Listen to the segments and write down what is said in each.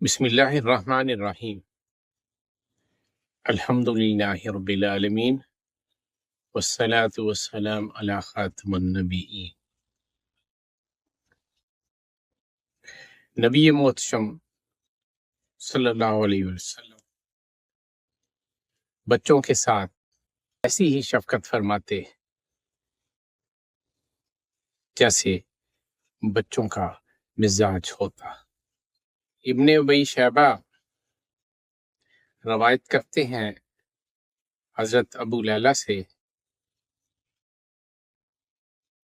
بسم اللہ الرحمن الرحیم۔ الحمد للہ رب العالمین والصلاة والسلام علی خاتم النبیین۔ نبی محتشم صلی اللہ علیہ وسلم بچوں کے ساتھ ایسی ہی شفقت فرماتے جیسے بچوں کا مزاج ہوتا۔ ابن ابی شیبہ روایت کرتے ہیں حضرت ابو لیلہ سے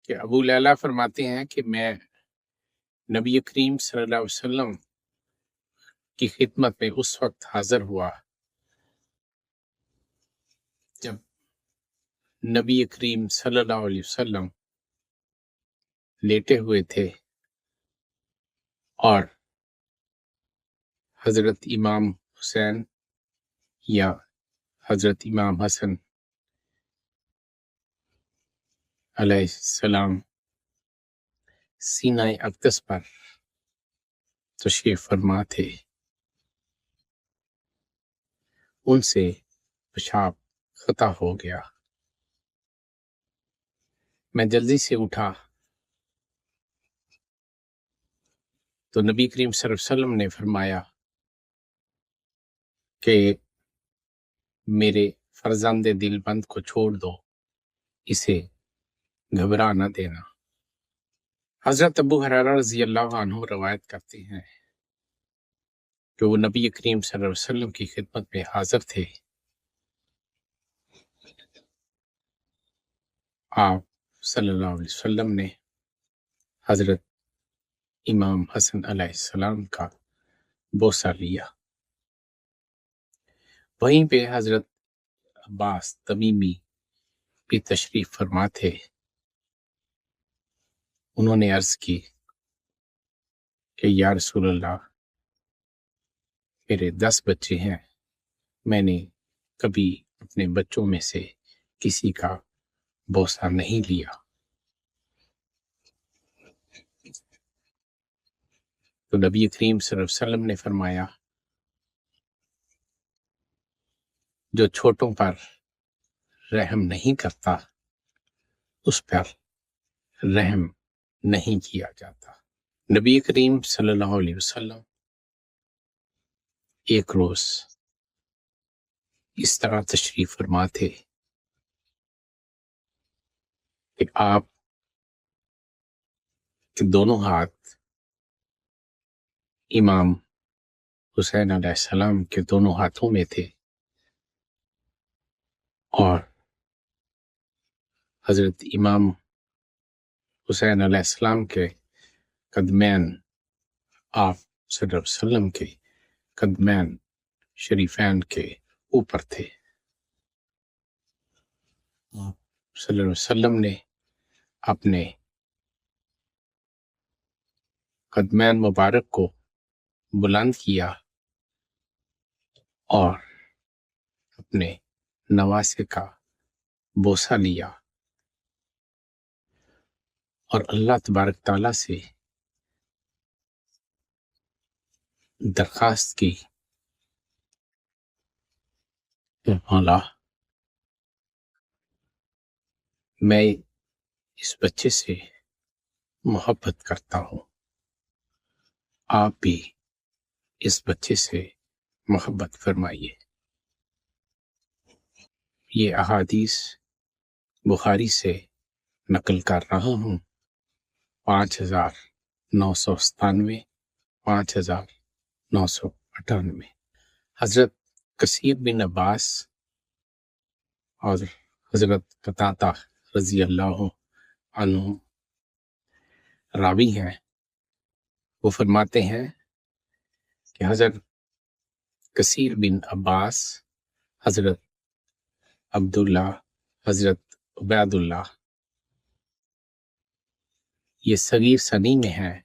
کہ ابو لیلہ فرماتے ہیں کہ میں نبی کریم صلی اللہ علیہ وسلم کی خدمت میں اس وقت حاضر ہوا جب نبی کریم صلی اللہ علیہ وسلم لیٹے ہوئے تھے اور حضرت امام حسین یا حضرت امام حسن علیہ السلام سینہ اقدس پر تشریف فرما تھے۔ ان سے پیشاب خطا ہو گیا۔ میں جلدی سے اٹھا تو نبی کریم صلی اللہ علیہ وسلم نے فرمایا کہ میرے فرزند دل بند کو چھوڑ دو، اسے گھبرا نہ دینا۔ حضرت ابو ہریرہ رضی اللہ عنہ روایت کرتے ہیں کہ وہ نبی کریم صلی اللہ علیہ وسلم کی خدمت میں حاضر تھے۔ آپ صلی اللہ علیہ وسلم نے حضرت امام حسن علیہ السلام کا بوسہ لیا۔ وہیں پہ حضرت عباس تمیمی بھی تشریف فرما تھے۔ انہوں نے عرض کی کہ یا رسول اللہ، میرے 10 بچے ہیں، میں نے کبھی اپنے بچوں میں سے کسی کا بوسہ نہیں لیا۔ تو نبی کریم صلی اللہ علیہ وسلم نے فرمایا جو چھوٹوں پر رحم نہیں کرتا اس پر رحم نہیں کیا جاتا۔ نبی کریم صلی اللہ علیہ وسلم ایک روز اس طرح تشریف فرما تھے کہ آپ کے دونوں ہاتھ امام حسین علیہ السلام کے دونوں ہاتھوں میں تھے اور حضرت امام حسین علیہ السلام کے قدمین آپ صلی اللہ علیہ وسلم کے قدمین شریفین کے اوپر تھے۔ آپ صلی اللہ علیہ وسلم نے اپنے قدمین مبارک کو بلند کیا اور اپنے نواسے کا بوسہ لیا اور اللہ تبارک تعالیٰ سے درخواست کی کہ مولا، میں اس بچے سے محبت کرتا ہوں، آپ بھی اس بچے سے محبت فرمائیے۔ یہ احادیث بخاری سے نقل کر رہا ہوں، 5997 5998۔ حضرت کثیر بن عباس اور حضرت قتادہ رضی اللہ عنہ راوی ہیں، وہ فرماتے ہیں کہ حضرت کثیر بن عباس، حضرت عبداللہ، حضرت عبید اللہ، یہ صغیر سنی میں ہیں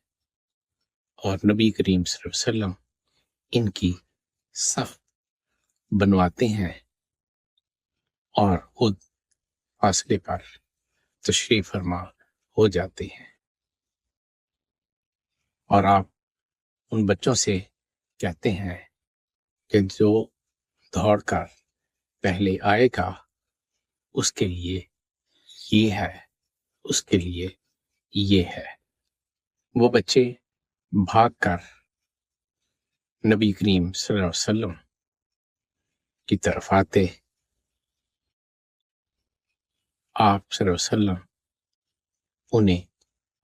اور نبی کریم صلی اللہ علیہ وسلم ان کی صف بنواتے ہیں اور خود فاصلے پر تشریف فرما ہو جاتے ہیں، اور آپ ان بچوں سے कहते हैं कि जो दौड़ कर पहले आएगा उसके लिए ये है, उसके लिए ये है। वो बच्चे भागकर नबी करीम सल्लल्लाहु अलैहि वसल्लम की तरफ आते, आप सल्लल्लाहु अलैहि वसल्लम उन्हें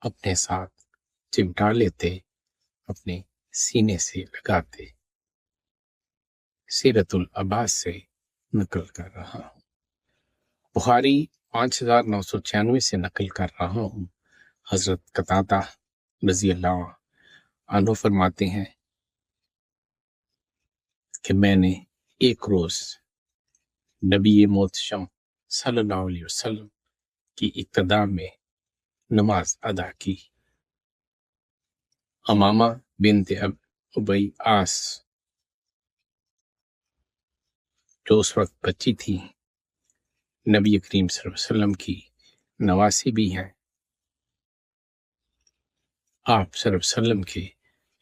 अपने साथ चिमटा लेते, अपने सीने से लगाते। सीरतुल अब्बास से नकल कर रहा हूँ। बुखारी 5996 से नकल कर रहा हूँ। हजरत कतादा रजी अल्लाह अन्हु फरमाते हैं कि मैंने एक रोज नबी मोहतरम सल्लल्लाहु अलैहि वसल्लम की इक्तदा में नमाज अदा की। अमामा बिनते उबई आस जो उस वक्त बच्ची थी, नबी करीम सल्लल्लाहु अलैहि वसल्लम की नवासी भी हैं, आप सल्लल्लाहु अलैहि वसल्लम के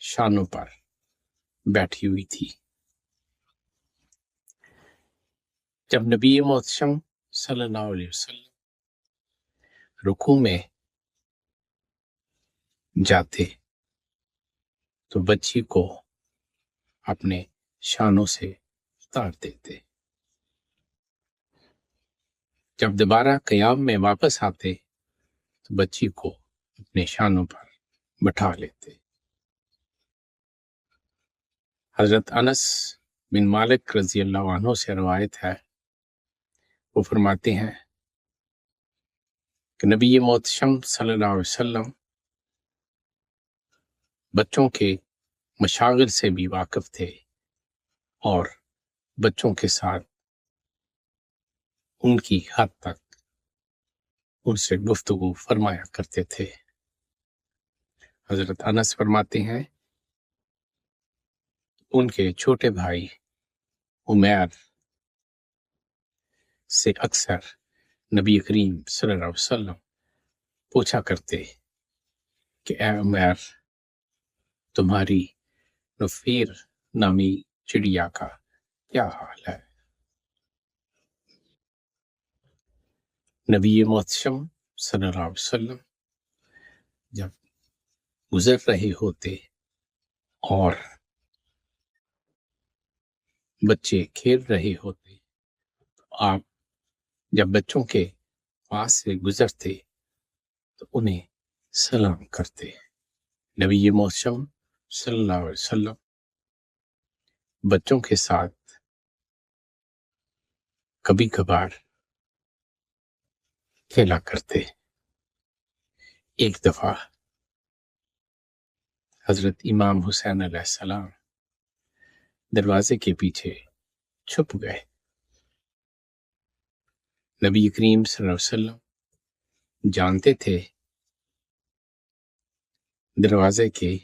शानों पर बैठी हुई थी। जब नबी मोहतरम सल्लल्लाहु अलैहि वसल्लम रुकू में जाते तो बच्ची को अपने शानों से उतार देते। जब दोबारा क़याम में वापस आते तो बच्ची को अपने शानों पर बैठा लेते। हजरत अनस बिन मालिक रजी अल्लाह अन्हु से रवायत है, वो फरमाते हैं कि नबी मोहतरम सल्लल्लाहु अलैहि वसल्लम बच्चों के मशागिल से भी वाकिफ थे और बच्चों के साथ उनकी हद तक उनसे गुफ्तगू फरमाया करते थे। हजरत अनस फरमाते हैं उनके छोटे भाई उमैर से अक्सर नबी करीम सल्लल्लाहु अलैहि वसल्लम पूछा करते कि ए उमैर, तुम्हारी नुफीर नामी चिड़िया का क्या हाल है। नबी मोहतरम सल्लल्लाहु अलैहि वसल्लम जब गुजर रहे होते और बच्चे खेल रहे होते, आप जब बच्चों के पास से गुजरते तो उन्हें सलाम करते। नबी मोहतरम सल्लल्लाहु अलैहि वसल्लम बच्चों के साथ कभी कभार खेला करते। एक दफा हजरत इमाम हुसैन अलैहिस्सलाम दरवाजे के पीछे छुप गए। नबी करीम सल्लल्लाहु अलैहि वसल्लम जानते थे दरवाजे के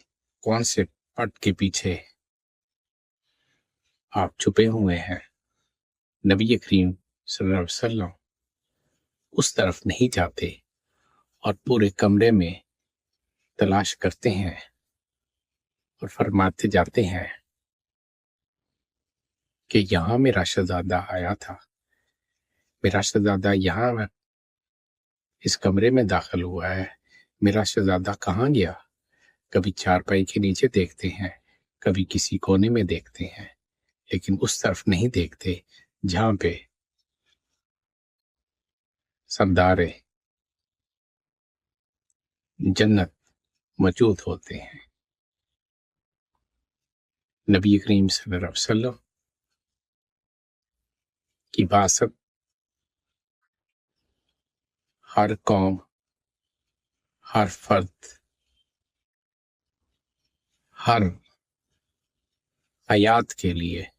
कौन से पट के पीछे आप छुपे हुए हैं। नबी करीम सल्लल्लाहु अलैहि वसल्लम उस तरफ नहीं जाते और पूरे कमरे में तलाश करते हैं और फरमाते जाते हैं कि यहाँ मेरा शहजादा आया था, मेरा शहजादा यहाँ इस कमरे में दाखिल हुआ है, मेरा शहजादा कहाँ गया। कभी चारपाई के नीचे देखते हैं, कभी किसी कोने में देखते हैं, लेकिन उस तरफ नहीं देखते जहां पे सरदारे जन्नत मौजूद होते हैं। नबी करीम सल्लल्लाहु अलैहि वसल्लम की बासत हर कौम, हर फर्द, हर हयात के लिए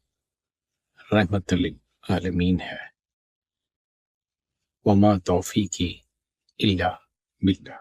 रहमत लिल आलमीन है। वमा तौफीकी इल्ला बिल्लाह।